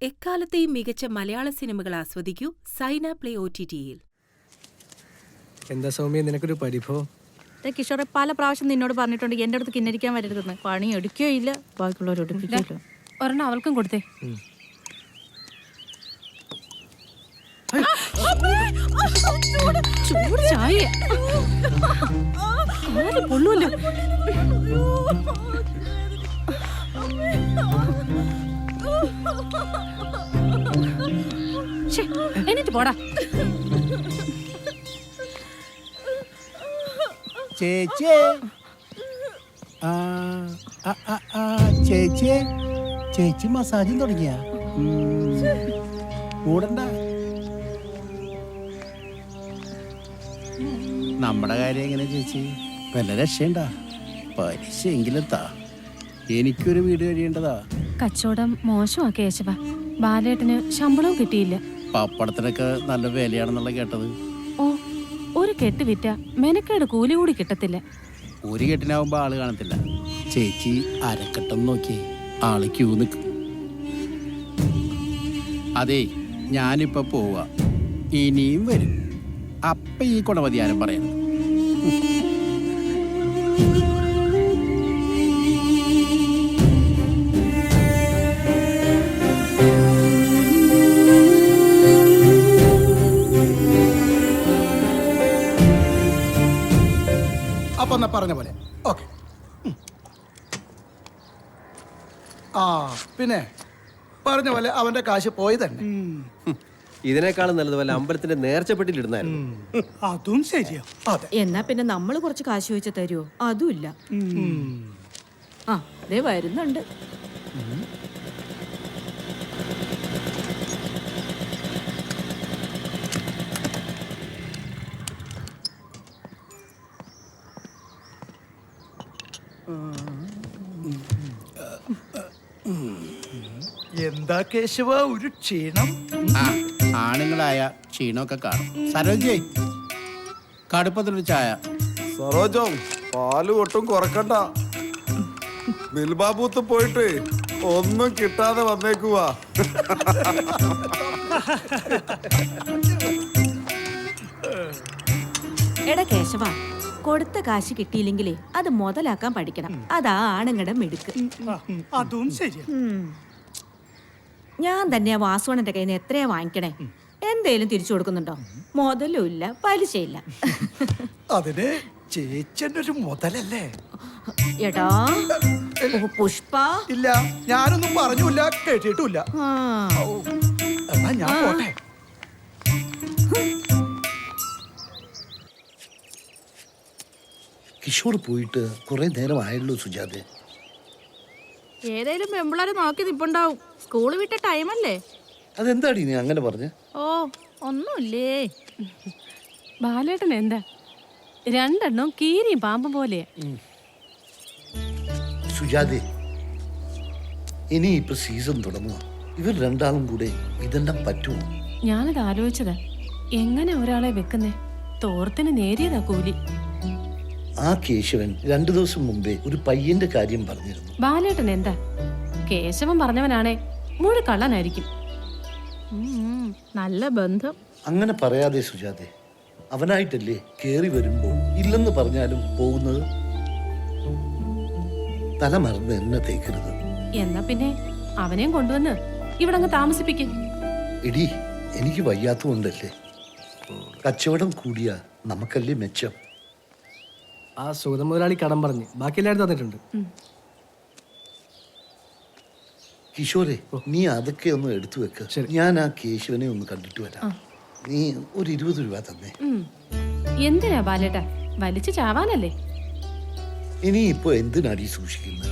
എക്കാലത്തെയും മികച്ച മലയാള സിനിമകൾ ആസ്വദിക്കൂ സൈന പ്ലേ OTT-യിൽ. എന്താ സൗമ്യ നിനക്കൊരു പരിഭവം? കിഷോറെ പല പ്രാവശ്യം നിന്നോട് പറഞ്ഞിട്ടുണ്ട് എൻ്റെ അടുത്ത് കിന്നരിക്കാൻ വരരുതെന്ന്. പണി എടുക്കുകയോ ഇല്ല, ബാക്കിയുള്ളവർ എടുപ്പിക്കില്ല. ഒരെണ്ണം അവൾക്കും കൊടുത്തേ. ചൂട് ചായ പൊള്ളൂല്ലോ. എന്നിട്ട് പോടാ. ചേച്ചി ചേച്ചി ചേച്ചി മസാജും തുടങ്ങിയ കൂടണ്ട. നമ്മുടെ കാര്യം എങ്ങനെ ചേച്ചി? വല്ല രക്ഷയുണ്ടാ? പലിശ എങ്കിലും താ, എനിക്കൊരു വീട് കഴിയേണ്ടതാ. കച്ചവടം മോശമാ കേശവ. ബാലേട്ടന് ശമ്പളവും കിട്ടിയില്ല. പപ്പടത്തിനൊക്കെ നല്ല വിലയാണെന്നുള്ള കേട്ടത്. ഓ, ഒരു കെട്ട് വിറ്റ മെനക്കേട് കൂലി കൂടി കിട്ടത്തില്ല. ഒരു കെട്ടിനാവുമ്പോ ആള് കാണത്തില്ല. ചേച്ചി അരക്കെട്ടം നോക്കി ആള് ക്യൂ നിൽക്കും. അതെ, ഞാനിപ്പോ പോവാ, ഇനിയും വരും. അപ്പ ഈ കുണമതിയാരം പറയണം. അപ്പൊ എന്നാ പറഞ്ഞ പോലെ ഓക്കെ. ആ പിന്നെ പറഞ്ഞ പോലെ അവന്റെ കാശ് പോയി തന്നെ. ഇതിനേക്കാളും നല്ലത് പോലെ അമ്പലത്തിന്റെ നേർച്ചപ്പെട്ടിലിടുന്നായിരുന്നു. അതും ശരിയാ. അതെ, എന്നാ പിന്നെ നമ്മൾ കുറച്ച് കാശ് ചോദിച്ച തരുമോ? അതുമില്ല. ആ അതേ വരുന്നുണ്ട്. എന്താ കേശവ ഒരു ക്ഷീണം? ആണുങ്ങളായ ക്ഷീണമൊക്കെ കാണും. സരോജേ, കടുപ്പത്തിലൊരു ചായ. സരോജം, പാല് ഒട്ടും കുറക്കണ്ട. ബിൽബാബൂത്ത് പോയിട്ട് ഒന്നും കിട്ടാതെ വന്നേക്കുവാ. എടാ കേശവ, കൊടുത്ത കാശ് കിട്ടിയില്ലെങ്കിലേ അത് മുതലാക്കാൻ പഠിക്കണം. അതാ ആണുങ്ങളുടെ മിടുക്ക്. അതും ശരിയാ. ഞാൻ തന്നെയാ വാസുവണ്ണന്റെ കയ്യിൽ നിന്ന് എത്രയാ വാങ്ങിക്കണേ? എന്തേലും തിരിച്ചു കൊടുക്കുന്നുണ്ടോ? മുതലും ഇല്ല, പലിശയില്ല. അതിന് ചേച്ചന്റെ ഒരു മുതലല്ലേ? എടാ പുഷ്പ, ഇല്ല, ഞാനൊന്നും പറഞ്ഞില്ല, കേട്ടിട്ടില്ല. എന്നാ ഞാൻ പോട്ടെ. കിഷോർ പോയിട്ട് കുറെ നേരമായല്ലോ സുജാതെ. ഏതേലും പെമ്പിളാരെ നോക്കി നിപ്പുണ്ടാവും. സ്കൂള് വിട്ട ടൈമല്ലേ? അതെന്താടി നീ അങ്ങനെ പറഞ്ഞ? ഓ ഒന്നുമില്ലേ. ബാലേട്ടൻ എന്താ രണ്ടെണ്ണം കീരിയും പാമ്പും പോലെ. സുജാതെ, ഇനി ഇപ്പൊ സീസൺ തുടങ്ങുക. ഇവർ രണ്ടാളും കൂടെ ഇതെല്ലാം പറ്റുമോ? ഞാനത് ആലോചിച്ചതാ, എങ്ങനെ ഒരാളെ വെക്കുന്നേ? തോർത്തിന് നേരിയതാ കൂലി. ആ കേശവൻ 2 ദിവസം മുമ്പേ ഒരു പയ്യന്റെ കാര്യം പറഞ്ഞിരുന്നു. ബാലേട്ടൻ എന്താ? കേശവൻ പറഞ്ഞവനാണേ മുഴുക്കള്ളനായിരിക്കും. നല്ല ബന്ധം. അങ്ങനെ പറയാതെ സുജാതെ, അവനായിട്ടല്ലേ കേറി വരുമ്പോ ഇല്ലെന്ന് പറഞ്ഞാലും പോകുന്നത്. തല മറന്ന് എന്നെ തേക്കരുത്. എന്നാ പിന്നെ അവനെയും കൊണ്ടുവന്ന് ഇവിടെ അങ്ങ് താമസിപ്പിക്കും. എടി, എനിക്ക് വയ്യാത്തതുകൊണ്ടല്ലേ. കച്ചവടം കൂടിയാ നമുക്കല്ലേ മെച്ചം. ആ സുഗതം മുതലാളി കടം പറഞ്ഞ് ബാക്കി എല്ലാവരും തന്നിട്ടുണ്ട്. കിഷോരെ, നീ അതൊക്കെ ഒന്ന് എടുത്തു വെക്ക. ഞാൻ ആ കേശവനെ ഒന്ന് കണ്ടിട്ട് വരാം. നീ ഒരു 20 രൂപ തന്നെ. എന്തിനാ ബാലേട്ടാ, വലിച്ചു ചാവാനല്ലേ? ഇനി ഇപ്പൊ എന്തിനാടി സൂക്ഷിക്കുന്നത്?